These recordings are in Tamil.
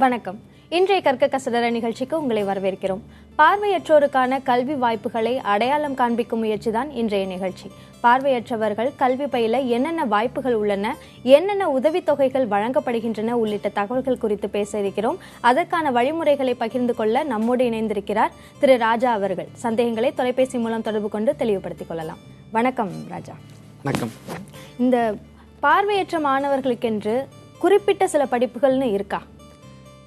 வணக்கம். இன்றைய கற்க கசடர நிகழ்ச்சிக்கு உங்களை வரவேற்கிறோம். பார்வையற்றோருக்கான கல்வி வாய்ப்புகளை அடையாளம் காண்பிக்கும் முயற்சிதான் இன்றைய நிகழ்ச்சி. பார்வையற்றவர்கள் கல்வி பயில என்னென்ன வாய்ப்புகள் உள்ளன, என்னென்ன உதவித்தொகைகள் வழங்கப்படுகின்றன உள்ளிட்ட தகவல்கள் குறித்து பேச இருக்கிறோம். அதற்கான வழிமுறைகளை பகிர்ந்து கொள்ள நம்மோடு இணைந்திருக்கிறார் திரு ராஜா அவர்கள். சந்தேகங்களை தொலைபேசி மூலம் தொடர்பு கொண்டு தெளிவுபடுத்திக் கொள்ளலாம். வணக்கம் ராஜா. வணக்கம். இந்த பார்வையற்ற மாணவர்களுக்கென்று குறிப்பிட்ட சில படிப்புகள்னு இருக்கா?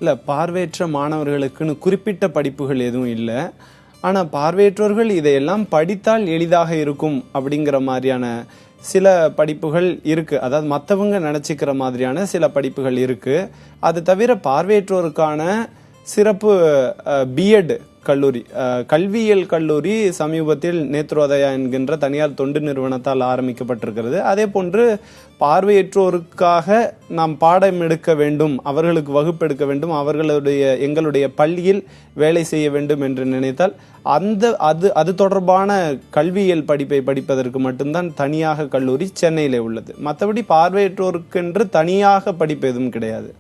இல்லை, பார்வையற்ற மாணவர்களுக்குன்னு குறிப்பிட்ட படிப்புகள் எதுவும் இல்லை. ஆனால் பார்வையற்றவர்கள் இதையெல்லாம் படித்தால் எளிதாக இருக்கும் அப்படிங்கிற மாதிரியான சில படிப்புகள் இருக்குது. அதாவது மற்றவங்க நினச்சிக்கிற மாதிரியான சில படிப்புகள் இருக்குது. அது தவிர பார்வையற்றோருக்கான சிறப்பு பிஎட் கல்லூரி, கல்வியியல் கல்லூரி சமீபத்தில் நேத்ரோதயா என்கின்ற தனியார் தொண்டு நிறுவனத்தால் ஆரம்பிக்கப்பட்டிருக்கிறது. அதே போன்று பார்வையற்றோருக்காக நாம் பாடம் எடுக்க வேண்டும், அவர்களுக்கு வகுப்பெடுக்க வேண்டும், எங்களுடைய பள்ளியில் வேலை செய்ய வேண்டும் என்று நினைத்தால் அது தொடர்பான கல்வியியல் படிப்பை படிப்பதற்கு மட்டும்தான் தனியாக கல்லூரி சென்னையிலே உள்ளது. மற்றபடி பார்வையற்றோருக்கென்று தனியாக படிப்பு எதுவும் கிடையாது.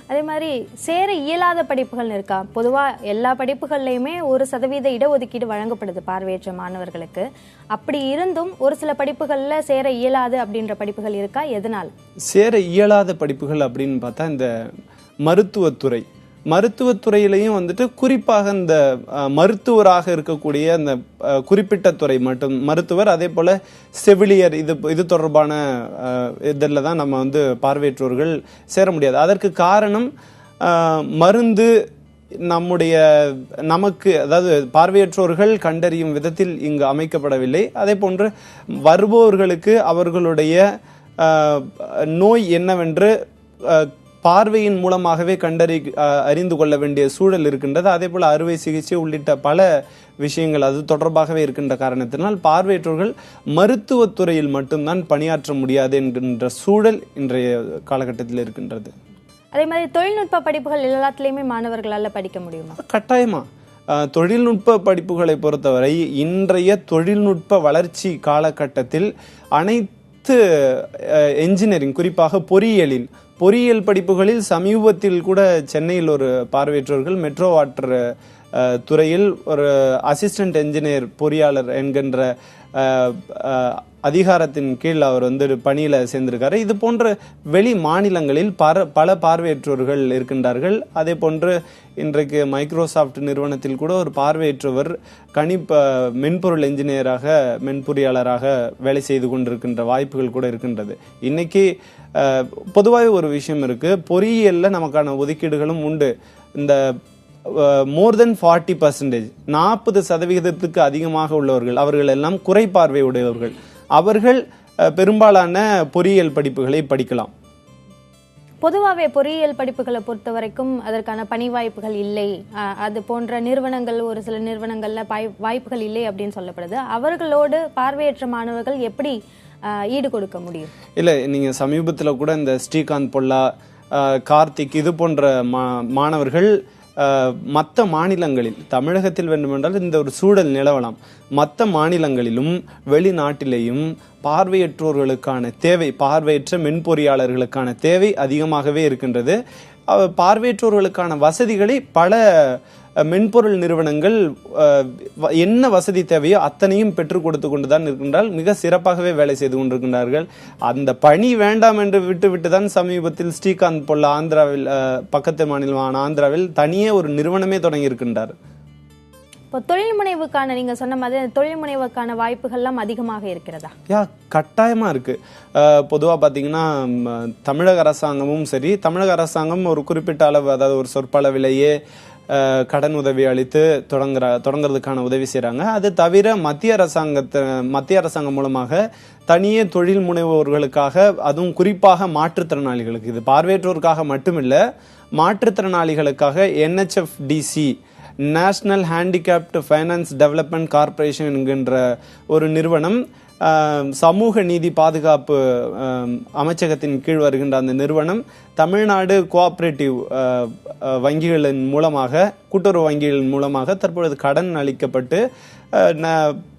அதே மாதிரி சேர இயலாத படிப்புகள் இருக்கா? பொதுவாக எல்லா படிப்புகள்லையுமே 1% இடஒதுக்கீடு வழங்கப்படுது பார்வையற்ற மாணவர்களுக்கு. அப்படி இருந்தும் ஒரு சில படிப்புகளில் சேர இயலாது அப்படின்ற படிப்புகள் இருக்கா? எதனால் சேர இயலாத படிப்புகள் அப்படின்னு பார்த்தா இந்த மருத்துவத்துறையிலையும் குறிப்பாக இந்த மருத்துவராக இருக்கக்கூடிய அந்த குறிப்பிட்ட துறை மட்டும் மருத்துவர், அதே போல செவிலியர், இது தொடர்பான இதில் தான் நம்ம பார்வையற்றோர்கள் சேர முடியாது. அதற்கு காரணம் மருந்து நமக்கு அதாவது பார்வையற்றோர்கள் கண்டறியும் விதத்தில் இங்கு அமைக்கப்படவில்லை. அதே போன்று வருபவர்களுக்கு அவர்களுடைய நோய் என்னவென்று பார்வையின் மூலமாகவே அறிந்து கொள்ள வேண்டிய சூழல் இருக்கின்றது. அதே போல அறுவை சிகிச்சை உள்ளிட்ட பல விஷயங்கள் அது தொடர்பாகவே இருக்கின்ற காரணத்தினால் பார்வையற்றோர்கள் மருத்துவத்துறையில் மட்டும்தான் பணியாற்ற முடியாது என்கின்ற சூழல் இன்றைய காலகட்டத்தில் இருக்கின்றது. அதே மாதிரி தொழில்நுட்ப படிப்புகள் எல்லாத்துலேயுமே மாணவர்களால் படிக்க முடியுமா? கட்டாயமா. தொழில்நுட்ப படிப்புகளை பொறுத்தவரை இன்றைய தொழில்நுட்ப வளர்ச்சி காலகட்டத்தில் அனைத்து என்ஜினியரிங், குறிப்பாக பொறியியல் படிப்புகளில் சமீபத்தில் கூட சென்னையில் ஒரு பார்வையற்றவர்கள் மெட்ரோ வாட்டர் துறையில் ஒரு அசிஸ்டன்ட் என்ஜினியர் பொறியாளர் என்கின்ற அதிகாரத்தின் கீழ் அவர் பணியில் சேர்ந்திருக்காரு. இது போன்ற வெளி மாநிலங்களில் பல பார்வையற்றோர்கள் இருக்கின்றார்கள். அதே போன்று இன்றைக்கு மைக்ரோசாஃப்ட் நிறுவனத்தில் கூட ஒரு பார்வையற்றவர் மென்பொருள் என்ஜினியராக, மென்பொறியாளராக வேலை செய்து கொண்டிருக்கின்ற வாய்ப்புகள் கூட இருக்கின்றது. இன்னைக்கு பொதுவாக ஒரு விஷயம் இருக்கு, பொறியியல்ல நமக்கான ஒதுக்கீடுகளும் உண்டு. இந்த மோர் தென் 40%, 40% அதிகமாக உள்ளவர்கள், அவர்கள் எல்லாம் குறைபார்வை உடையவர்கள். அவர்கள் பெரும்பாலான பொறியியல் படிப்புகளை படிக்கலாம். பொதுவாகவே பொறியியல் படிப்புகளை பொறுத்த வரைக்கும் அதற்கான பணி வாய்ப்புகள் இல்லை, அது போன்ற நிறுவனங்கள், ஒரு சில நிறுவனங்கள்ல வாய்ப்புகள் இல்லை அப்படின்னு சொல்லப்படுது. அவர்களோடு பார்வையற்ற மாணவர்கள் எப்படி ஈடு கொடுக்க முடியும்? இல்லை, நீங்க சமீபத்தில் கூட இந்த ஸ்ரீகாந்த் பொல்லா, கார்த்திக், இது போன்ற மாணவர்கள் மற்ற மாநிலங்களில், தமிழகத்தில் வேண்டுமென்றால் இந்த ஒரு சூழல் நிலவலாம், மற்ற மாநிலங்களிலும் வெளிநாட்டிலேயும் பார்வையற்றோர்களுக்கான தேவை, பார்வையற்ற மென்பொறியாளர்களுக்கான தேவை அதிகமாகவே இருக்கின்றது. பார்வையற்றோர்களுக்கான வசதிகளை பல மென்பொருள் நிறுவனங்கள் என்ன வசதி தேவையோ அத்தனையும் பெற்றுக் கொடுத்து கொண்டுதான் இருக்கின்றால் மிக சிறப்பாகவே வேலை செய்து கொண்டிருக்கின்றார்கள். அந்த பணி வேண்டாம் என்று விட்டுதான் சமீபத்தில் ஸ்ரீகாந்த் பொல்லா ஆந்திராவில், பக்கத்து மாநிலமான ஆந்திராவில் தனியே ஒரு நிறுவனமே தொடங்கி இருக்கின்றார். இப்போ தொழில் முனைவுக்கான, நீங்க சொன்ன மாதிரி தொழில் முனைவுக்கான வாய்ப்புகள்லாம் அதிகமாக இருக்கிறதா? கட்டாயமா இருக்கு. பொதுவாக பார்த்தீங்கன்னா தமிழக அரசாங்கமும் சரி, தமிழக அரசாங்கம் ஒரு குறிப்பிட்ட அளவு, அதாவது ஒரு சொற்பளவிலேயே கடன் உதவி அளித்து தொடங்குறதுக்கான உதவி செய்கிறாங்க. அது தவிர மத்திய அரசாங்கம் மூலமாக தனியே தொழில் முனைவோர்களுக்காக, அதுவும் குறிப்பாக மாற்றுத்திறனாளிகளுக்கு, இது பார்வையற்றோருக்காக மட்டுமில்லை, மாற்றுத்திறனாளிகளுக்காக NHFDC, national handicapped finance development corporation என்கின்ற ஒரு நிறுவனம், சமூக நீதி பாதுகாப்பு அமைச்சகத்தின் கீழ் வருகின்ற அந்த நிறுவனம் தமிழ்நாடு கோஆபரேட்டிவ் வங்கிகளின் மூலமாக, கூட்டுறவு வங்கிகளின் மூலமாக தற்பொழுது கடன் அளிக்கப்பட்டு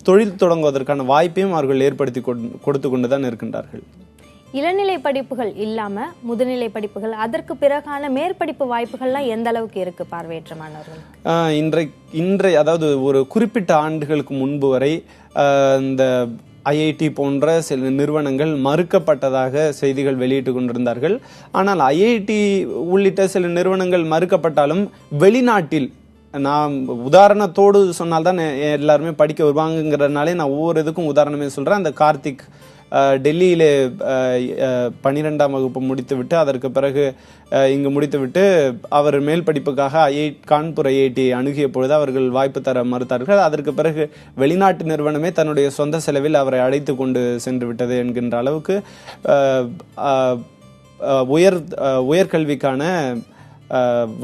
தொழில் தொடங்குவதற்கான வாய்ப்பையும் அவர்கள் ஏற்படுத்தி கொடுத்து கொண்டுதான் இருக்கின்றார்கள். இளநிலை படிப்புகள் இல்லாம முதுநிலை படிப்புகள் அதற்கு பிறகான மேற்படிப்பு வாய்ப்புகள்லாம் எந்த அளவுக்கு இருக்கு பார்வையற்ற மாணவர்கள்? இன்றைய அதாவது ஒரு குறிப்பிட்ட ஆண்டுகளுக்கு முன்பு வரை இந்த ஐஐடி போன்ற சில நிறுவனங்கள் மறுக்கப்பட்டதாக செய்திகள் வெளியிட்டு கொண்டிருந்தார்கள். ஆனால் ஐஐடி உள்ளிட்ட சில நிறுவனங்கள் மறுக்கப்பட்டாலும் வெளிநாட்டில், நான் உதாரணத்தோடு சொன்னால்தான் எல்லாருமே படிக்க வருவாங்கிறதுனாலே நான் ஒவ்வொரு இதுக்கும் உதாரணமே சொல்றேன். அந்த கார்த்திக் டெல்லியிலே 12ஆம் வகுப்பு முடித்துவிட்டு அதற்கு பிறகு இங்கு முடித்துவிட்டு அவர் மேல் படிப்புக்காக கான்பூர் ஐஐடி அணுகிய பொழுது அவர்கள் வாய்ப்பு தர மறுத்தார்கள். அதற்கு பிறகு வெளிநாட்டு நிறுவனமே தன்னுடைய சொந்த செலவில் அவரை அழைத்து கொண்டு சென்று விட்டது என்கின்ற அளவுக்கு உயர்கல்விக்கான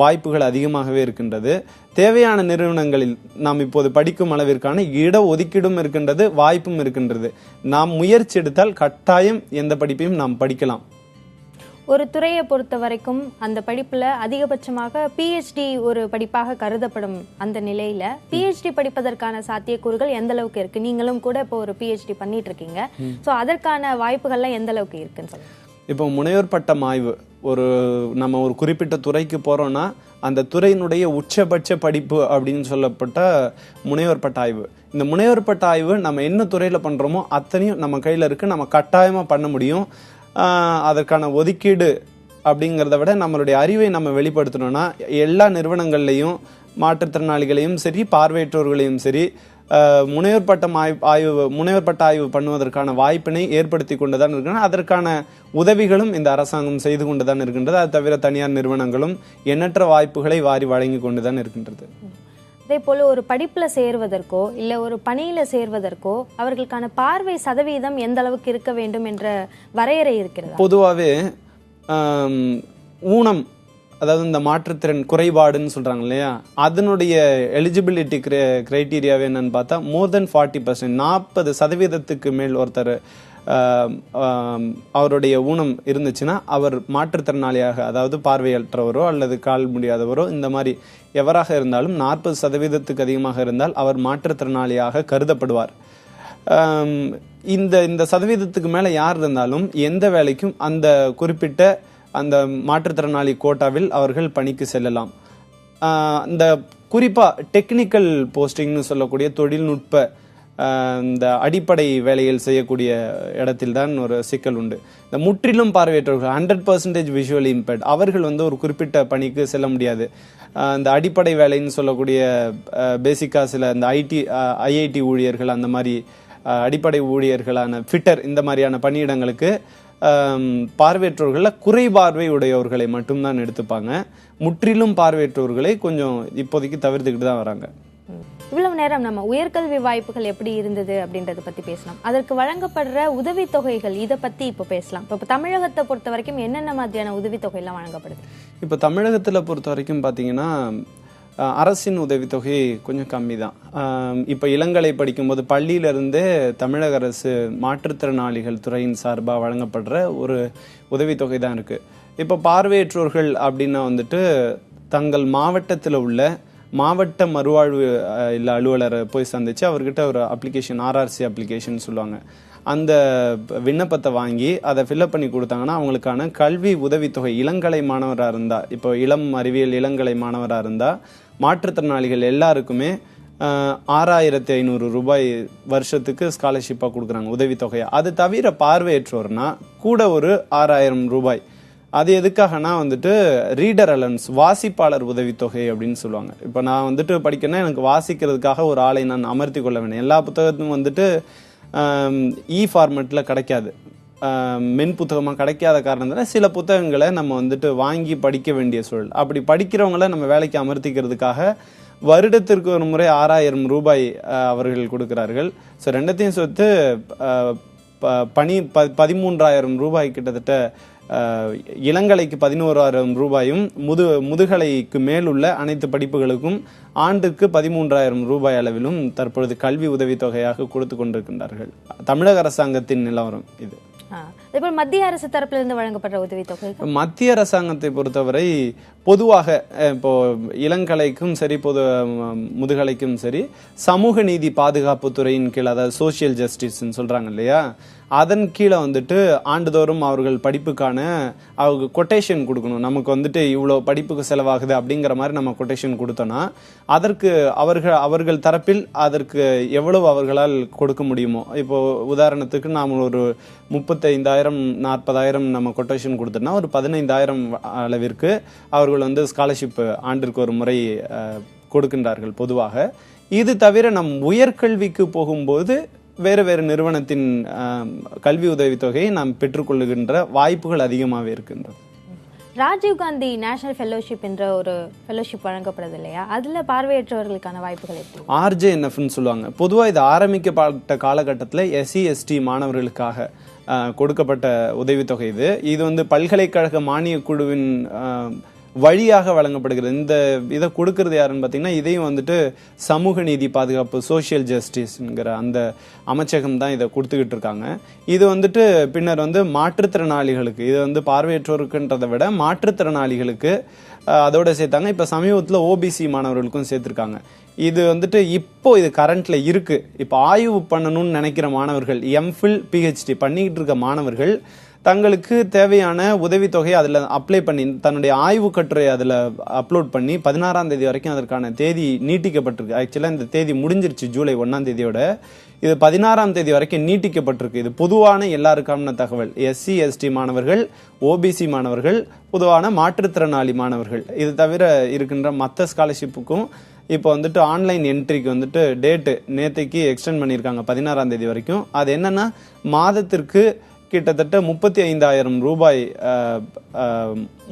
வாய்ப்புகள் அதிகமாகவே இருக்கின்றது. தேவையான நிறுவனங்களில் நாம் இப்போது படிக்கும் அளவிற்கான இட ஒதுக்கீடும் இருக்கின்றது, வாய்ப்பும் இருக்கின்றது. நாம் முயற்சி எடுத்தால் கட்டாயம் எந்த படிப்பையும் நாம் படிக்கலாம். ஒரு துறையை பொறுத்த வரைக்கும் அந்த படிப்புல அதிகபட்சமாக பிஹெச்டி ஒரு படிப்பாக கருதப்படும். அந்த நிலையில பிஹெச்டி படிப்பதற்கான சாத்தியக்கூறுகள் எந்த அளவுக்கு இருக்கு? நீங்களும் கூட இப்போ ஒரு பிஹெச்டி பண்ணிட்டு இருக்கீங்க. ஸோ அதற்கான வாய்ப்புகள்லாம் எந்த அளவுக்கு இருக்குன்னு சொல்லுங்க. இப்போ முனைவர் பட்டம் ஆய்வு, நம்ம ஒரு குறிப்பிட்ட துறைக்கு போறோம்னா அந்த துறையினுடைய உச்சபட்ச படிப்பு அப்படின்னு சொல்லப்பட்ட முனைவர் பட்ட ஆய்வு. இந்த முனைவர் பட்ட ஆய்வு நம்ம என்ன துறையில பண்றோமோ அத்தனையும் நம்ம கையில இருக்கு, நம்ம கட்டாயமா பண்ண முடியும். அதற்கான ஒதுக்கீடு அப்படிங்கிறத விட நம்மளுடைய அறிவை நம்ம வெளிப்படுத்தணும்னா எல்லா நிறுவனங்கள்லையும் மாற்றுத்திறனாளிகளையும் சரி பார்வையற்றோர்களையும் சரி முனைவர் பட்ட ஆய்வு பண்ணுவதற்கான வாய்ப்பினை ஏற்படுத்தி கொண்டுதான் இருக்கின்றன. அதற்கான உதவிகளும் இந்த அரசாங்கம் செய்து கொண்டுதான் இருக்கின்றது. அது தவிர தனியார் நிறுவனங்களும் எண்ணற்ற வாய்ப்புகளை வாரி வழங்கி கொண்டுதான் இருக்கின்றது. அதே போல ஒரு படிப்புல சேர்வதற்கோ இல்ல ஒரு பணியில சேர்வதற்கோ அவர்களுக்கான பார்வை சதவீதம் எந்த அளவுக்கு இருக்க வேண்டும் என்ற வரையறை இருக்கிறது? பொதுவாகவே ஊனம், அதாவது இந்த மாற்றுத்திறன் குறைபாடுன்னு சொல்றாங்க இல்லையா, அதனுடைய எலிஜிபிலிட்டி கிரைட்டீரியாவே என்னன்னு பார்த்தா மோர் தென் 40%, 40% மேல் ஒருத்தர் அவருடைய ஊனம் இருந்துச்சுன்னா அவர் மாற்றுத்திறனாளியாக, அதாவது பார்வையற்றவரோ அல்லது கால் முடியாதவரோ இந்த மாதிரி எவராக இருந்தாலும் 40% அதிகமாக இருந்தால் அவர் மாற்றுத்திறனாளியாக கருதப்படுவார். இந்த சதவீதத்துக்கு மேல யார் இருந்தாலும் எந்த வேலைக்கும் அந்த குறிப்பிட்ட அந்த மாற்றுத்திறனாளி கோட்டாவில் அவர்கள் பணிக்கு செல்லலாம். இந்த குறிப்பா டெக்னிக்கல் போஸ்டிங்னு சொல்லக்கூடிய தொழில்நுட்ப இந்த அடிப்படை வேலைகள் செய்யக்கூடிய இடத்தில் தான் ஒரு சிக்கல் உண்டு. இந்த முற்றிலும் பார்வையற்றவர்கள் 100% விஷுவலி இம்பேர்ட் அவர்கள் ஒரு குறிப்பிட்ட பணிக்கு செல்ல முடியாது. இந்த அடிப்படை வேலைன்னு சொல்லக்கூடிய பேசிக்கா சில இந்த ஐஐடி ஊழியர்கள், அந்த மாதிரி அடிப்படை ஊழியர்களான ஃபிட்டர், இந்த மாதிரியான பணியிடங்களுக்கு பார்வையற்றவர்கள குறைபார்வை உடையவர்களை மட்டும்தான் எடுத்துப்பாங்க. முற்றிலும் பார்வையற்றவர்களை கொஞ்சம் இப்போதைக்கு தவிர்த்துக்கிட்டு தான் வராங்க. இவ்வளவு நேரம் நம்ம உயர்கல்வி வாய்ப்புகள் எப்படி இருந்தது அப்படின்றத பத்தி பேசலாம். அதற்கு வழங்கப்படுற உதவித்தொகைகள் இதை பத்தி இப்ப பேசலாம். இப்ப தமிழகத்தை பொறுத்த வரைக்கும் என்னென்ன மாதிரியான உதவித்தொகை எல்லாம் வழங்கப்படுது? இப்ப தமிழகத்துல பொறுத்த வரைக்கும் பாத்தீங்கன்னா அரசின் உதவித்தொகை கொஞ்சம் கம்மி தான். இப்போ இளங்கலை படிக்கும்போது பள்ளியிலிருந்தே தமிழக அரசு மாற்றுத்திறனாளிகள் துறையின் சார்பாக வழங்கப்படுற ஒரு உதவித்தொகை தான் இருக்கு. இப்போ பார்வையற்றோர்கள் அப்படின்னா தங்கள் மாவட்டத்தில் உள்ள மாவட்ட மறுவாழ்வு அலுவலரை போய் சந்திச்சு அவர்கிட்ட ஒரு அப்ளிகேஷன், ஆர்ஆர்சி அப்ளிகேஷன் சொல்லுவாங்க, அந்த விண்ணப்பத்தை வாங்கி அதை ஃபில்அப் பண்ணி கொடுத்தாங்கன்னா அவங்களுக்கான கல்வி உதவித்தொகை, இளங்கலை மாணவராக இருந்தா, இப்போ இளம் அறிவியல் இளங்கலை மாணவராக இருந்தா மாற்றுத்திறனாளிகள் எல்லாருக்குமே 6500 ரூபாய் வருஷத்துக்கு ஸ்காலர்ஷிப்பாக கொடுக்குறாங்க உதவித்தொகையா. அது தவிர பார்வையற்றோர்னா கூட ஒரு 6000 ரூபாய். அது எதுக்காகனா ரீடர் அலவன்ஸ், வாசிப்பாளர் உதவித்தொகை அப்படின்னு சொல்லுவாங்க. இப்போ நான் படிக்கணும்னா எனக்கு வாசிக்கிறதுக்காக ஒரு ஆளை நான் அமர்த்தி கொள்ள வேண்டும். எல்லா புத்தகத்தும் இ ஃபார்மேட்டில் கிடைக்காது, மென் புத்தகமாக கிடைக்காத காரணத்தினால சில புத்தகங்களை நம்ம வாங்கி படிக்க வேண்டிய சூழல். அப்படி படிக்கிறவங்கள நம்ம வேலைக்கு அமர்த்திக்கிறதுக்காக வருடத்திற்கு ஒரு முறை 6000 ரூபாய் அவர்கள் கொடுக்கிறார்கள். ஸோ ரெண்டத்தையும் சேர்த்து 13000 ரூபாய் கிட்டத்தட்ட, இளங்கலைக்கு 11000 ரூபாயும் முதுகலைக்கு மேலுள்ள அனைத்து படிப்புகளுக்கும் ஆண்டுக்கு 13000 ரூபாய் அளவிலும் தற்பொழுது கல்வி உதவித்தொகையாக கொடுத்து கொண்டிருக்கின்றார்கள். தமிழக அரசாங்கத்தின் நிலவரம் இது. அதேபோல் மத்திய அரசு தரப்பிலிருந்து வழங்கப்படுற உதவித்தொகை? மத்திய அரசாங்கத்தை பொறுத்தவரை பொதுவாக இப்போ இளங்கலைக்கும் சரி, முதுகலைக்கும் சரி, சமூக நீதி பாதுகாப்பு துறையின் கீழ், அதாவது சோசியல் ஜஸ்டிஸ்ன்னு சொல்றாங்க இல்லையா, அதன் கீழே வந்துட்டு ஆண்டுதோறும் அவர்கள் படிப்புக்கான அவங்க கொட்டேஷன் கொடுக்கணும். நமக்கு வந்துட்டு இவ்வளோ படிப்புக்கு செலவாகுது அப்படிங்கிற மாதிரி நம்ம கொட்டேஷன் கொடுத்தோன்னா அதற்கு அவர்கள் தரப்பில் அதற்கு எவ்வளவு அவர்களால் கொடுக்க முடியுமோ, இப்போ உதாரணத்துக்கு நாம் ஒரு 35,000 40,000 நம்ம கொட்டேஷன் கொடுத்தோம்னா ஒரு 15,000 அளவிற்கு அவர்கள் வந்து ஸ்காலர்ஷிப் ஆண்டிற்கு ஒரு முறை கொடுக்கின்றார்கள் பொதுவாக. இது தவிர நம் உயர்கல்விக்கு போகும்போது வேறு வேறு நிறுவனத்தின் கல்வி உதவித்தொகையை நாம் பெற்றுக்கொள்ளுகின்ற வாய்ப்புகள் அதிகமாகவே இருக்கின்றது. ராஜீவ்காந்தி நேஷனல் ஃபெலோஷிப் என்ற ஒரு ஃபெலோஷிப் வழங்கப்படுது இல்லையா, அதுல பார்வையற்றவர்களுக்கான வாய்ப்புகள் எப்படி? RJNFன்னு சொல்லுவாங்க. பொதுவாக இது ஆரம்பிக்கப்பட்ட காலகட்டத்தில் SC ST மாணவர்களுக்காக கொடுக்கப்பட்ட உதவித்தொகை. இது வந்து பல்கலைக்கழக மானிய குழுவின் வழியாக வழங்கப்படுகிறது. இந்த இதை கொடுக்கறது யாருன்னு பார்த்தீங்கன்னா, இதையும் வந்துட்டு சமூக நீதி பாதுகாப்பு, சோசியல் ஜஸ்டிஸ்ங்கிற அந்த அமைச்சகம் தான் இதை கொடுத்துக்கிட்டு இருக்காங்க. இது வந்துட்டு பின்னர் வந்து மாற்றுத்திறனாளிகளுக்கு, இது வந்து பார்வையற்றோருக்குன்றதை விட மாற்றுத்திறனாளிகளுக்கு அதோட சேர்த்தாங்க. இப்போ சமீபத்தில் OBC மாணவர்களுக்கும் சேர்த்துருக்காங்க. இது வந்துட்டு இப்போ இது கரண்ட்ல இருக்கு. இப்போ ஆய்வு பண்ணணும்னு நினைக்கிற மாணவர்கள், MPhil PhD பண்ணிக்கிட்டு இருக்க மாணவர்கள் தங்களுக்கு தேவையான உதவித்தொகையை அதில் அப்ளை பண்ணி தன்னுடைய ஆய்வு கட்டுரை அதில் அப்லோட் பண்ணி 16ஆம் தேதி வரைக்கும் அதற்கான தேதி நீட்டிக்கப்பட்டிருக்கு. ஆக்சுவலாக இந்த தேதி முடிஞ்சிருச்சு ஜூலை 1ஆம் தேதியோட. இது 16ஆம் தேதி வரைக்கும் நீட்டிக்கப்பட்டிருக்கு. இது பொதுவான எல்லாருக்கான தகவல். SC ST மாணவர்கள், OBC மாணவர்கள், பொதுவான மாற்றுத்திறனாளி மாணவர்கள், இது தவிர இருக்கின்ற மற்ற ஸ்காலர்ஷிப்புக்கும் இப்போ வந்துட்டு ஆன்லைன் என்ட்ரிக்கு வந்துட்டு டேட்டு நேற்றைக்கு எக்ஸ்டெண்ட் பண்ணியிருக்காங்க 16ஆம் தேதி வரைக்கும். அது என்னன்னா, மாதத்திற்கு கிட்டத்தட்ட 35,000 ரூபாய்,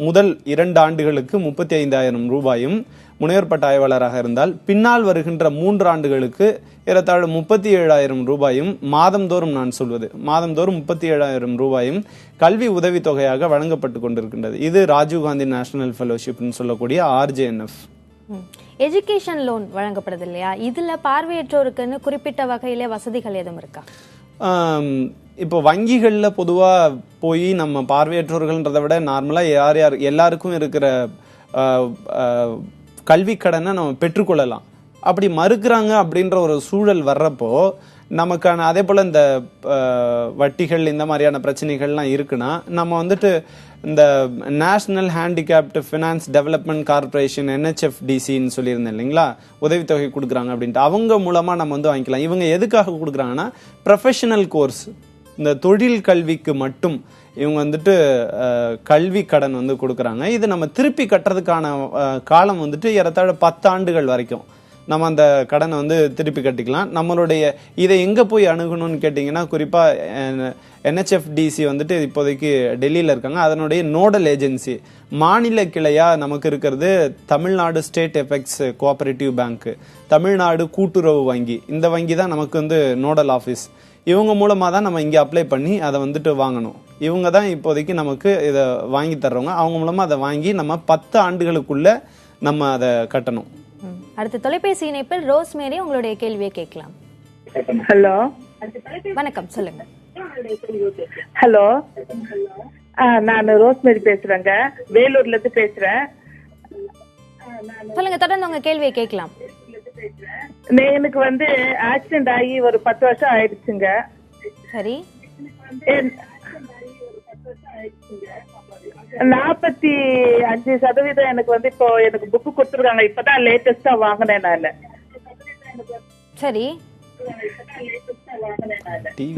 முதல் 2 ஆண்டுகளுக்கு 35,000 ரூபாயும், முனைவர் ஆய்வாளராக இருந்தால் பின்னால் வருகின்ற 3 ஆண்டுகளுக்கு ஏறத்தாழ 37,000 ரூபாயும் மாதந்தோறும், நான் சொல்வது மாதந்தோறும் 37,000 ரூபாயும் கல்வி உதவித்தொகையாக வழங்கப்பட்டு கொண்டிருக்கின்றது. இது ராஜீவ்காந்தி நேஷனல் ஃபெலோஷிப்னு சொல்லக்கூடிய RJNF. எஜுகேஷன் லோன் வழங்கப்படுது இல்லையா, இதுல பார்வையற்றோருக்குன்னு குறிப்பிட்ட வகையில வசதிகள் எதுவும் இருக்கா? இப்போ வங்கிகளில் பொதுவாக போய் நம்ம பார்வையற்றோர்கள்ன்றதை விட நார்மலாக எல்லாருக்கும் இருக்கிற கல்வி கடனை நம்ம பெற்றுக்கொள்ளலாம். அப்படி மறுக்கிறாங்க அப்படின்ற ஒரு சூழல் வர்றப்போ நமக்கான அதே போல் இந்த வட்டிகள் இந்த மாதிரியான பிரச்சனைகள்லாம் இருக்குன்னா, நம்ம வந்துட்டு இந்த national handicapped finance development corporation NHFDCன்னு சொல்லியிருந்தேன் இல்லைங்களா, உதவித்தொகை கொடுக்குறாங்க அப்படின்ட்டு, அவங்க மூலமாக நம்ம வந்து வாங்கிக்கலாம். இவங்க எதுக்காக கொடுக்குறாங்கன்னா, ப்ரொஃபஷனல் கோர்ஸ், இந்த தொழில் கல்விக்கு மட்டும் இவங்க வந்துட்டு கல்வி கடன் வந்து கொடுக்குறாங்க. இது நம்ம திருப்பி கட்டுறதுக்கான காலம் வந்துட்டு ஏறத்தாழ 10 ஆண்டுகள் வரைக்கும் நம்ம அந்த கடனை வந்து திருப்பி கட்டிக்கலாம். நம்மளுடைய இதை எங்கே போய் அணுகணும்னு கேட்டிங்கன்னா, குறிப்பாக NHFDC வந்துட்டு இப்போதைக்கு டெல்லியில் இருக்காங்க. அதனுடைய நோடல் ஏஜென்சி மாநில கிளையாக நமக்கு இருக்கிறது Tamil Nadu state effects cooperative bank, Tamil Nadu கூட்டுறவு வங்கி. இந்த வங்கி தான் நமக்கு வந்து நோடல் ஆஃபீஸ். இவங்க மூலமாக தான் நம்ம இங்கே அப்ளை பண்ணி அதை வந்துட்டு வாங்கணும். இவங்க தான் இப்போதைக்கு நமக்கு இதை வாங்கி தர்றவங்க. அவங்க மூலமாக அதை வாங்கி நம்ம 10 ஆண்டுகளுக்குள்ள நம்ம அதை கட்டணும். அடுத்த தொலைபேசி இணைப்பில் ரோஸ்மேரி, உங்களுடைய கேள்வியை கேட்கலாம். ஹலோ, வணக்கம், சொல்லுங்க. ஹலோ, நான் ரோஸ்மேரி பேசுறேங்க, வேலூர்ல இருந்து பேசுறேன். சொல்லுங்க, தொடர்ந்து உங்க கேள்வியை கேட்கலாம். எனக்கு வந்து ஆக்சிடென்ட் ஆகி ஒரு 10 வருஷம் ஆயிடுச்சுங்க. சரி. 45% எனக்கு வந்து இப்போ எனக்கு புக்கு கொடுத்துருக்காங்க. இப்பதான் லேட்டஸ்டா வாங்கினேன் நான். சரி.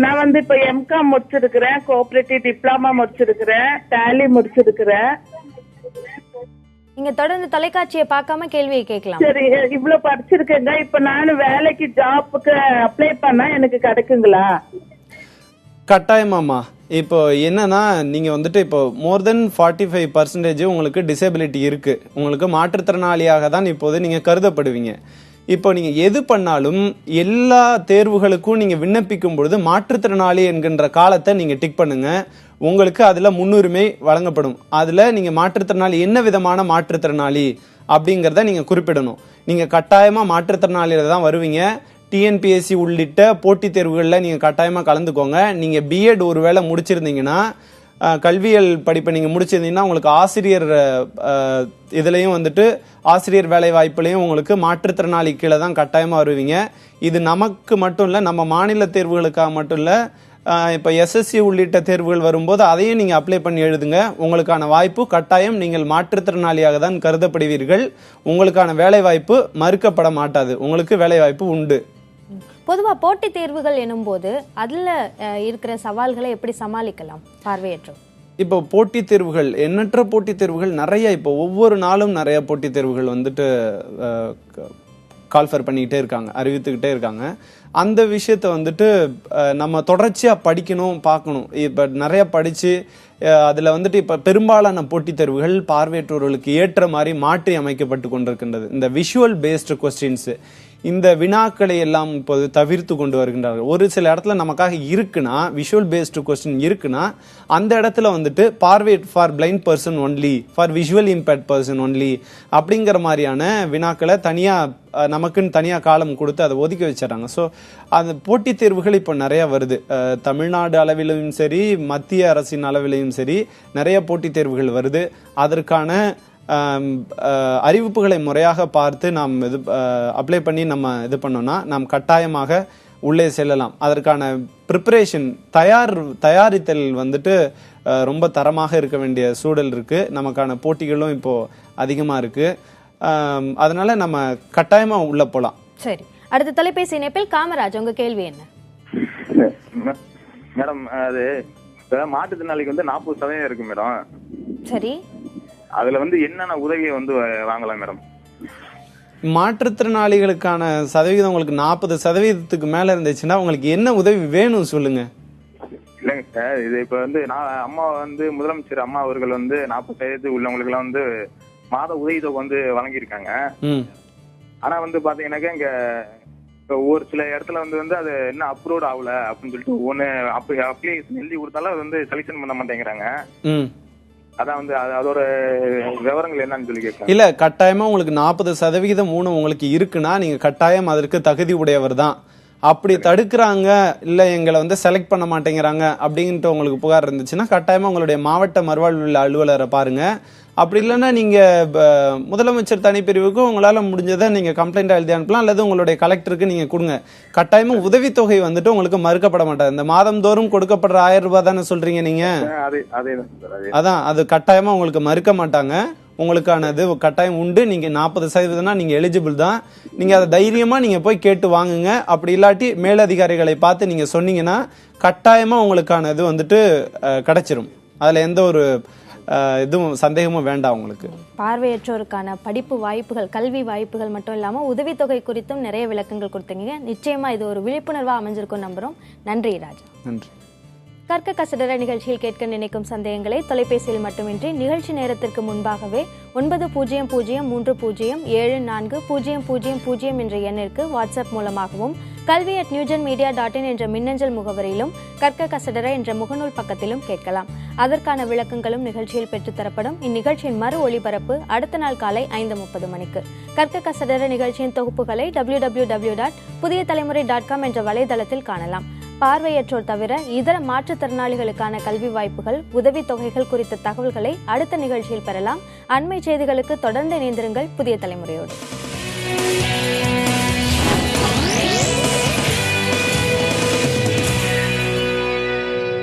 நான் வந்து இப்போ MCom முடிச்சிருக்கிறேன், கோஆபரேட்டிவ் டிப்ளமா முடிச்சிருக்கிறேன், டேலி முடிச்சிருக்கிறேன். நீங்க தொடர்ந்து தொலைக்காட்சியை பார்க்காம கேள்வியை கேட்கலாம். சரி, இவ்வளவு படிச்சிருக்கேங்க. இப்ப நானும் வேலைக்கு ஜாப்புக்கு அப்ளை பண்ணா எனக்கு கிடைக்குங்களா? கட்டாயமாமா. இப்போ என்னன்னா, நீங்க வந்துட்டு இப்போ மோர் தென் 45% உங்களுக்கு டிசேபிலிட்டி இருக்கு, உங்களுக்கு மாற்றுத்திறனாளியாக தான் இப்போது நீங்க கருதப்படுவீங்க. இப்போ நீங்க எது பண்ணாலும் எல்லா தேர்வுகளுக்கும் நீங்க விண்ணப்பிக்கும் பொழுது மாற்றுத்திறனாளி என்கின்ற காலத்தை நீங்க டிக் பண்ணுங்க. உங்களுக்கு அதுல முன்னுரிமை வழங்கப்படும். அதுல நீங்க மாற்றுத்திறனாளி என்ன விதமான மாற்றுத்திறனாளி அப்படிங்கிறத நீங்க குறிப்பிடணும். நீங்க கட்டாயமா மாற்றுத்திறனாளியில தான் வருவீங்க. டிஎன்பிஎஸ்சி உள்ளிட்ட போட்டித் தேர்வுகளில் நீங்கள் கட்டாயமாக கலந்துக்கோங்க. நீங்கள் பிஎட் ஒருவேளை முடிச்சிருந்தீங்கன்னா, கல்வியல் படிப்பை நீங்கள் முடிச்சிருந்தீங்கன்னா உங்களுக்கு ஆசிரியர் இதுலேயும் வந்துட்டு ஆசிரியர் வேலை வாய்ப்புலையும் உங்களுக்கு மாற்றுத்திறனாளி கீழே தான் கட்டாயமாக வருவீங்க. இது நமக்கு மட்டும் இல்லை, நம்ம மாநில தேர்வுகளுக்காக மட்டும் இல்லை, இப்போ எஸ்எஸ்சி உள்ளிட்ட தேர்வுகள் வரும்போது அதையும் நீங்கள் அப்ளை பண்ணி எழுதுங்க. உங்களுக்கான வாய்ப்பு கட்டாயம். நீங்கள் மாற்றுத்திறனாளியாக தான் கருதப்படுவீர்கள். உங்களுக்கான வேலை வாய்ப்பு மறுக்கப்பட மாட்டாது. உங்களுக்கு வேலை வாய்ப்பு உண்டு. பொதுவாக போட்டித் தேர்வுகள் எனும் போது அதில் இருக்கிற சவால்களை எப்படி சமாளிக்கலாம் பார்வையற்றோர்? இப்போ போட்டித் தேர்வுகள், எண்ணற்ற போட்டித் தேர்வுகள் நிறைய, இப்போ ஒவ்வொரு நாளும் நிறைய போட்டித் தேர்வுகள் வந்துட்டு கால்ஃபர் பண்ணிக்கிட்டே இருக்காங்க, அறிவித்துக்கிட்டே இருக்காங்க. அந்த விஷயத்த வந்துட்டு நம்ம தொடர்ச்சியாக படிக்கணும், பார்க்கணும். இப்போ நிறைய படித்து அதில் வந்துட்டு இப்போ பெரும்பாலான போட்டித் தேர்வுகள் பார்வையற்றோர்களுக்கு ஏற்ற மாதிரி மாற்றி அமைக்கப்பட்டு கொண்டிருக்கின்றது. இந்த விஷுவல் பேஸ்டு கொஸ்டின்ஸு, இந்த வினாக்களை எல்லாம் இப்போது தவிர்த்து கொண்டு வருகின்றார்கள். ஒரு சில இடத்துல நமக்காக இருக்குன்னா, விஷுவல் பேஸ்டு கொஸ்டின் இருக்குன்னா, அந்த இடத்துல வந்துட்டு பார்வை for blind person only, for visual impaired person only அப்படிங்கிற மாதிரியான வினாக்களை தனியாக நமக்குன்னு தனியாக காலம் கொடுத்து அதை ஒதுக்கி வச்சிடறாங்க. ஸோ அந்த போட்டித் தேர்வுகள் இப்போ நிறையா வருது. தமிழ்நாடு அளவிலும் சரி, மத்திய அரசின் அளவிலையும் சரி நிறைய போட்டித் தேர்வுகள் வருது. அதற்கான அறிவிப்புகளை முறையாக பார்த்து நாம் இது அப்ளை பண்ணி நம்ம இது பண்ணோம்னா நாம் கட்டாயமாக உள்ளே செல்லலாம். அதற்கான ப்ரிப்பரேஷன், தயாரித்தல் வந்துட்டு ரொம்ப தரமாக இருக்க வேண்டிய சூழல் இருக்குது. நமக்கான போட்டிகளும் இப்போது அதிகமாக இருக்குது. அதனால நம்ம கட்டாயமாக உள்ளே போகலாம். சரி, அடுத்த தொலைபேசி இணைப்பில் காமராஜ், உங்கள் கேள்வி என்ன? மேடம், அது மாற்றுத்திறனாளிக்கு வந்து 40% இருக்கு மேடம். சரி, அதுல வந்து என்னென்ன உதவியை வந்து வாங்கலாம் மேடம்? மாற்றுத்திறனாளிகளுக்கான சதவீதம் உங்களுக்கு 40% மேல இருந்துச்சுன்னா உங்களுக்கு என்ன உதவி வேணும் சொல்லுங்க. இல்லைங்க சார், இது இப்ப வந்து நான் அம்மா வந்து முதலமைச்சர் அம்மா அவர்கள் வந்து 40% உள்ளவங்களுக்கு எல்லாம் வந்து மாத உதவித்தொகை வந்து வழங்கியிருக்காங்க. ஆனா வந்து பாத்தீங்கன்னாக்கா இங்க ஒரு சில இடத்துல வந்து அது என்ன அப்ரூவ் ஆகல அப்படின்னு சொல்லிட்டு ஒண்ணு அப்ளிகேஷன் எழுதி கொடுத்தாலும் அது வந்து செலக்ஷன் பண்ண மாட்டேங்கிறாங்க. அதான் வந்து அதோட விவரங்கள் என்னன்னு சொல்லி கேட்க. இல்ல, கட்டாயமா உங்களுக்கு 40% ஊனம் உங்களுக்கு இருக்குன்னா நீங்க கட்டாயம் அதற்கு தகுதி உடையவர் தான். அப்படி தடுக்கிறாங்க, இல்ல எங்களை வந்து செலக்ட் பண்ண மாட்டேங்கிறாங்க அப்படின்ட்டு உங்களுக்கு புகார் இருந்துச்சுன்னா கட்டாயமா உங்களுடைய மாவட்ட மறுவாழ்வு அலுவலரை பாருங்க. அப்படி இல்லைன்னா நீங்க முதலமைச்சர் தனிப்பிரிவுக்கு உங்களால முடிஞ்சதை நீங்க கம்ப்ளைண்ட் எழுதி அனுப்பலாம், அல்லது உங்களுடைய கலெக்டருக்கு நீங்க கொடுங்க. கட்டாயமா உதவித்தொகை வந்துட்டு உங்களுக்கு மறுக்கப்பட மாட்டாது. இந்த மாதந்தோறும் கொடுக்கப்படுற 1000 ரூபாய் தானே சொல்றீங்க நீங்க? அதான், அது கட்டாயமா உங்களுக்கு மறுக்க மாட்டாங்க. உங்களுக்கானது கட்டாயம் உண்டு. நீங்க 40% நீங்க எலிஜிபிள் தான். நீங்க அதை தைரியமா நீங்க போய் கேட்டு வாங்குங்க. அப்படி இல்லாட்டி மேலதிகாரிகளை பார்த்து நீங்க சொன்னீங்கன்னா கட்டாயமா உங்களுக்கானது வந்துட்டு கிடைச்சிரும். அதுல எந்த ஒரு எதுவும் சந்தேகமும் வேண்டாம். உங்களுக்கு பார்வையற்றோருக்கான படிப்பு வாய்ப்புகள், கல்வி வாய்ப்புகள் மட்டும் இல்லாமல் உதவித்தொகை குறித்தும் நிறைய விளக்கங்கள் கொடுத்தீங்க. நிச்சயமா இது ஒரு விழிப்புணர்வா அமைஞ்சிருக்கும் நம்புறோம். நன்றி ராஜா. நன்றி. கற்க கசடர நிகழ்ச்சியில் கேட்க நினைக்கும் சந்தேகங்களை தொலைபேசியில் மட்டுமின்றி நிகழ்ச்சி நேரத்திற்கு முன்பாகவே 9000740000 என்ற எண்ணிற்கு வாட்ஸ்அப் மூலமாகவும் kalvi@newgenmedia.in என்ற மின்னஞ்சல் முகவரியிலும் கற்க கசடர என்ற முகநூல் பக்கத்திலும் கேட்கலாம். அதற்கான விளக்கங்களும் நிகழ்ச்சியில் பெற்றுத்தரப்படும். இந்நிகழ்ச்சியின் மறு ஒளிபரப்பு அடுத்த நாள் காலை 5:30 மணிக்கு. கற்க கசடர நிகழ்ச்சியின் தொகுப்புகளை www.pudiyatalamurai.com என்ற வலைதளத்தில் காணலாம். பார்வையற்றோர் தவிர இதர மாற்றுத்திறனாளிகளுக்கான கல்வி வாய்ப்புகள், உதவித்தொகைகள் குறித்த தகவல்களை அடுத்த நிகழ்ச்சியில் பெறலாம். அண்மை செய்திகளுக்கு தொடர்ந்து இணைந்திருங்கள் புதிய தலைமுறையோடு.